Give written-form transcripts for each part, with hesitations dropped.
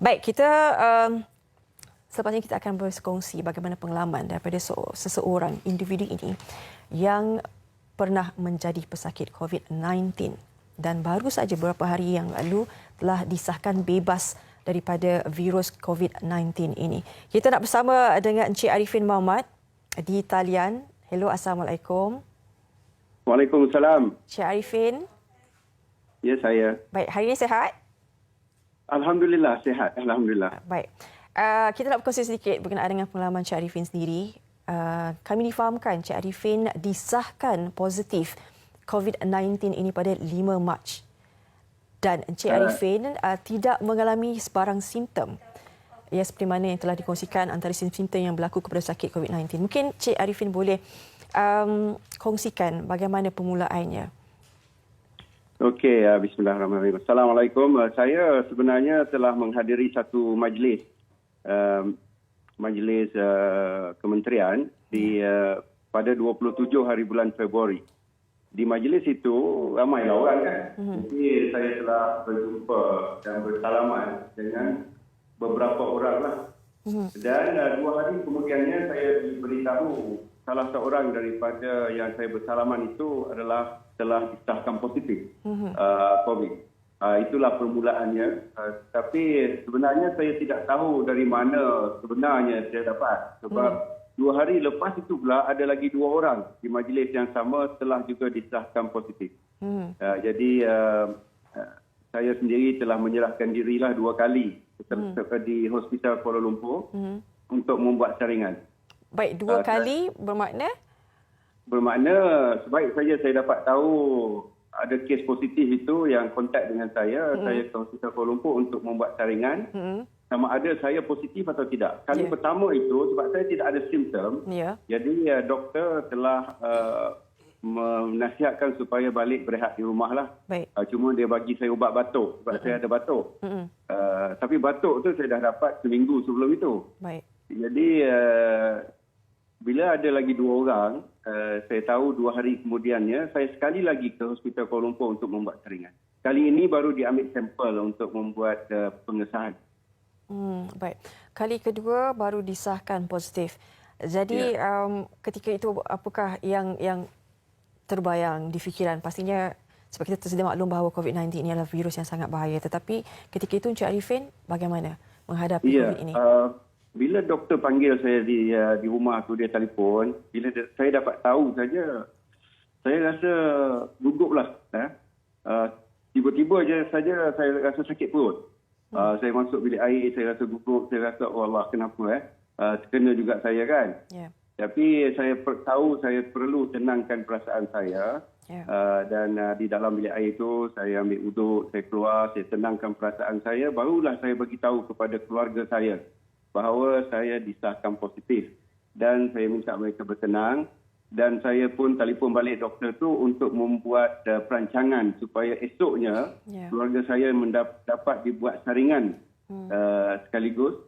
Baik, selepas ini kita akan berkongsi bagaimana pengalaman daripada seseorang individu ini yang pernah menjadi pesakit COVID-19 dan baru saja beberapa hari yang lalu telah disahkan bebas daripada virus COVID-19 ini. Kita nak bersama dengan Encik Arifin Muhammad di talian. Hello, Assalamualaikum. Waalaikumsalam. Encik Arifin. Ya, saya. Baik, hari ini sihat? Alhamdulillah, sihat. Alhamdulillah. Baik. Kita nak berkongsi sedikit berkenaan dengan pengalaman Encik Arifin sendiri. Kami difahamkan Encik Arifin disahkan positif COVID-19 ini pada 5 Mac. Dan Encik Arifin tidak mengalami sebarang simptom. Ya, seperti mana yang telah dikongsikan antara simptom yang berlaku kepada sakit COVID-19. Mungkin Encik Arifin boleh kongsikan bagaimana permulaannya. Okey, bismillahirrahmanirrahim. Assalamualaikum. Saya sebenarnya telah menghadiri satu majlis kementerian pada 27 hari bulan Februari. Di majlis itu ramai orang kan. Jadi saya telah berjumpa dan bersalaman dengan beberapa orang lah. Dan 2 hari kemudiannya saya diberitahu salah seorang daripada yang saya bersalaman itu adalah telah disahkan positif COVID. Itulah permulaannya. Tapi sebenarnya saya tidak tahu dari mana sebenarnya saya dapat. Sebab 2 hari lepas itu pula ada lagi 2 orang di majlis yang sama telah juga disahkan positif. Jadi saya sendiri telah menyerahkan dirilah 2 kali di Hospital Kuala Lumpur untuk membuat saringan. Baik, 2 kali bermakna? Bermakna sebaik saja saya dapat tahu ada kes positif itu yang kontak dengan saya ke Hospital Kuala Lumpur untuk membuat saringan. Sama ada saya positif atau tidak. Kali pertama itu sebab saya tidak ada simptom. Jadi doktor telah menasihatkan supaya balik berehat di rumah lah. Cuma dia bagi saya ubat batuk sebab saya ada batuk. Tapi batuk tu saya dah dapat seminggu sebelum itu. Jadi bila ada lagi 2 orang, saya tahu 2 hari kemudiannya, saya sekali lagi ke Hospital Kuala Lumpur untuk membuat saringan. Kali ini baru diambil sampel untuk membuat pengesahan. Baik. Kali kedua baru disahkan positif. Jadi ketika itu apakah yang terbayang di fikiran? Pastinya sebab kita tersedia maklum bahawa COVID-19 ini adalah virus yang sangat bahaya. Tetapi ketika itu Encik Arifin bagaimana menghadapi COVID ini? Bila doktor panggil saya di rumah tu, dia telefon, bila saya dapat tahu saja, saya rasa guguplah. Tiba-tiba saja saya rasa sakit perut. Saya masuk bilik air, saya rasa gugup, saya rasa oh Allah kenapa kena juga saya kan. Tapi saya tahu saya perlu tenangkan perasaan saya. Dan di dalam bilik air itu saya ambil uduk, saya keluar, saya tenangkan perasaan saya, barulah saya bagi tahu kepada keluarga saya bahawa saya disahkan positif dan saya minta mereka bertenang dan saya pun telefon balik doktor tu untuk membuat perancangan supaya esoknya keluarga saya dapat dibuat saringan sekaligus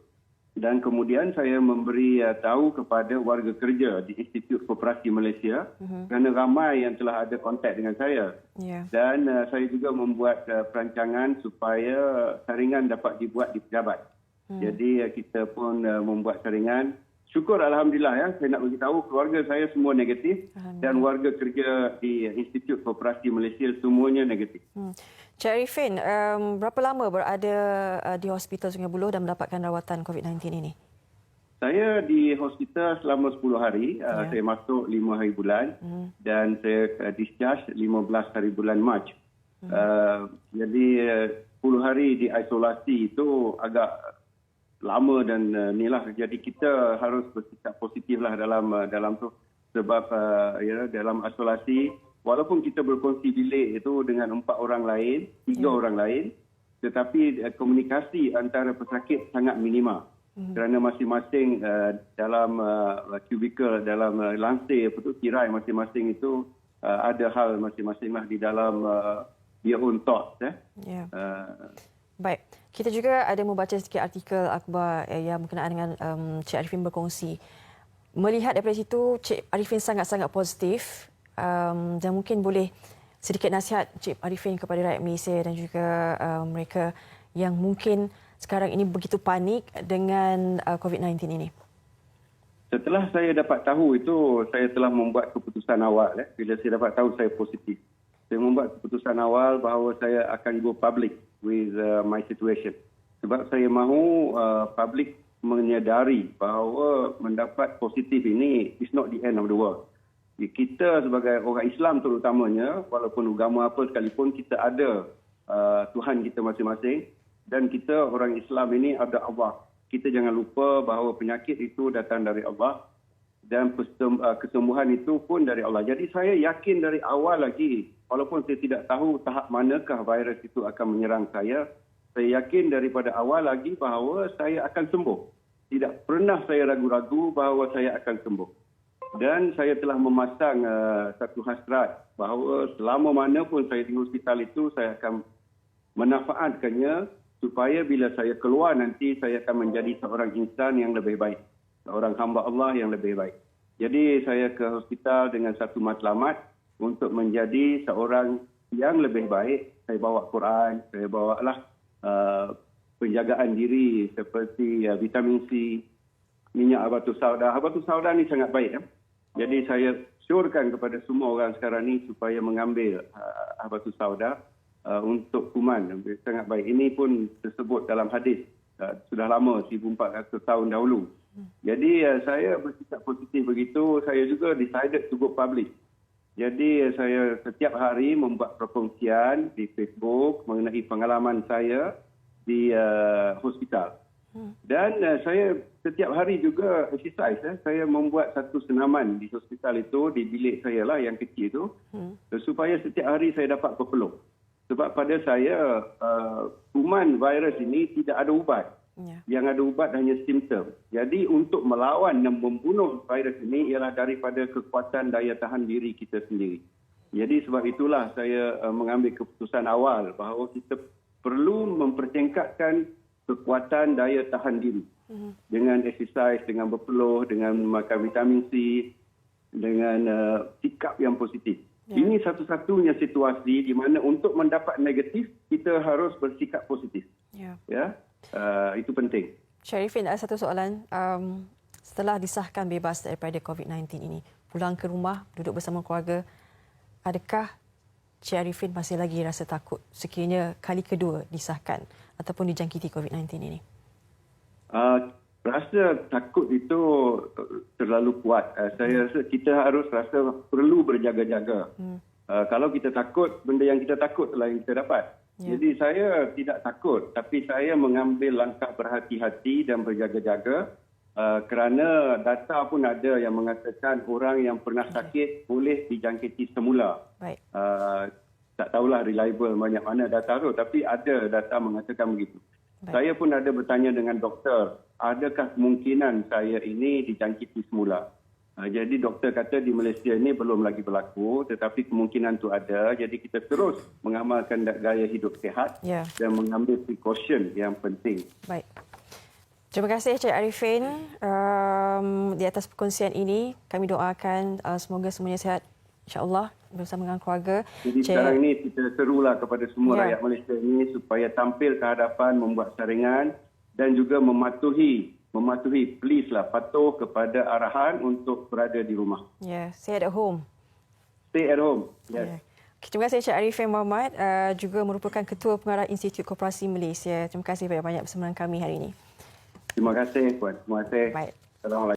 dan kemudian saya memberi tahu kepada warga kerja di Institut Koperasi Malaysia kerana ramai yang telah ada kontak dengan saya dan saya juga membuat perancangan supaya saringan dapat dibuat di pejabat. Jadi kita pun membuat saringan. Syukur Alhamdulillah saya nak beritahu keluarga saya semua negatif dan warga kerja di Institut Koperasi Malaysia semuanya negatif. Encik Arifin, berapa lama berada di Hospital Sungai Buloh dan mendapatkan rawatan COVID-19 ini? Saya di hospital selama 10 hari. Saya masuk 5 hari bulan dan saya discharge 15 hari bulan Mac. Jadi 10 hari di isolasi itu agak lama dan inilah jadi kita harus bersikap positiflah dalam tu sebab dalam isolasi walaupun kita berkongsi bilik itu dengan 4 orang lain, 3 orang lain, tetapi komunikasi antara pesakit sangat minima kerana masing-masing dalam kubikel, dalam lansir tirai masing-masing itu ada hal masing-masinglah di dalam their own thoughts. Baik. Kita juga ada membaca sedikit artikel akhbar yang berkenaan dengan Encik Arifin berkongsi. Melihat daripada situ, Encik Arifin sangat-sangat positif dan mungkin boleh sedikit nasihat Encik Arifin kepada rakyat Malaysia dan juga mereka yang mungkin sekarang ini begitu panik dengan COVID-19 ini? Setelah saya dapat tahu itu, saya telah membuat keputusan awal. Bila saya dapat tahu saya positif, saya membuat keputusan awal bahawa saya akan go public with my situation. Sebab saya mahu public menyadari bahawa mendapat positif ini is not the end of the world. Kita sebagai orang Islam terutamanya, walaupun agama apa sekalipun, kita ada Tuhan kita masing-masing, dan kita orang Islam ini ada Allah. Kita jangan lupa bahawa penyakit itu datang dari Allah dan kesembuhan itu pun dari Allah. Jadi saya yakin dari awal lagi, walaupun saya tidak tahu tahap manakah virus itu akan menyerang saya yakin daripada awal lagi bahawa saya akan sembuh. Tidak pernah saya ragu-ragu bahawa saya akan sembuh. Dan saya telah memasang satu hasrat bahawa selama mana pun saya di hospital itu, saya akan memanfaatkannya supaya bila saya keluar nanti, saya akan menjadi seorang insan yang lebih baik. Seorang hamba Allah yang lebih baik. Jadi saya ke hospital dengan satu matlamat untuk menjadi seorang yang lebih baik. Saya bawa Quran, saya bawalah penjagaan diri seperti vitamin C, minyak habatus sauda. Habatus sauda ni sangat baik. Jadi saya syorkan kepada semua orang sekarang ni supaya mengambil habatus sauda untuk kuman. Sangat baik. Ini pun tersebut dalam hadis. Sudah lama, 1,400 tahun dahulu. Jadi saya bersikap positif begitu. Saya juga decided to go public. Jadi saya setiap hari membuat perkongsian di Facebook mengenai pengalaman saya di hospital. Dan saya setiap hari juga exercise. Saya membuat satu senaman di hospital itu, di bilik saya lah yang kecil itu, supaya setiap hari saya dapat berpeluh. Sebab pada saya, kuman virus ini tidak ada ubat. Yang ada ubat hanya simptom. Jadi untuk melawan dan membunuh virus ini ialah daripada kekuatan daya tahan diri kita sendiri. Jadi sebab itulah saya mengambil keputusan awal bahawa kita perlu mempertingkatkan kekuatan daya tahan diri. Dengan exercise, dengan berpeluh, dengan makan vitamin C, dengan sikap yang positif. Ini satu-satunya situasi di mana untuk mendapat negatif, kita harus bersikap positif. Itu penting. Sharifin, ada satu soalan. Setelah disahkan bebas daripada COVID-19 ini, pulang ke rumah, duduk bersama keluarga, adakah Cik Arifin masih lagi rasa takut sekiranya kali kedua disahkan ataupun dijangkiti COVID-19 ini? Rasa takut itu terlalu kuat. Saya rasa kita harus rasa perlu berjaga-jaga. Kalau kita takut, benda yang kita takut adalah yang kita dapat. Jadi saya tidak takut, tapi saya mengambil langkah berhati-hati dan berjaga-jaga kerana data pun ada yang mengatakan orang yang pernah sakit boleh dijangkiti semula. Tak tahulah reliable banyak mana data tu, tapi ada data mengatakan begitu. Saya pun ada bertanya dengan doktor, adakah kemungkinan saya ini dijangkiti semula? Jadi doktor kata di Malaysia ini belum lagi berlaku, tetapi kemungkinan itu ada. Jadi kita terus mengamalkan gaya hidup sihat dan mengambil precaution yang penting. Baik. Terima kasih Cik Arifin di atas perkongsian ini. Kami doakan semoga semuanya sihat, insya-Allah, bersama dengan keluarga. Jadi sekarang ini kita serulah kepada semua rakyat Malaysia ini supaya tampil ke hadapan, membuat saringan dan juga mematuhi, please lah, patuh kepada arahan untuk berada di rumah. Stay at home. Stay at home. Yes. Terima kasih Cik Arifin Mohamad, juga merupakan Ketua Pengarah Institut Koperasi Malaysia. Terima kasih banyak-banyak bersama dengan kami hari ini. Terima kasih, Puan. Terima kasih. Baik. Assalamualaikum.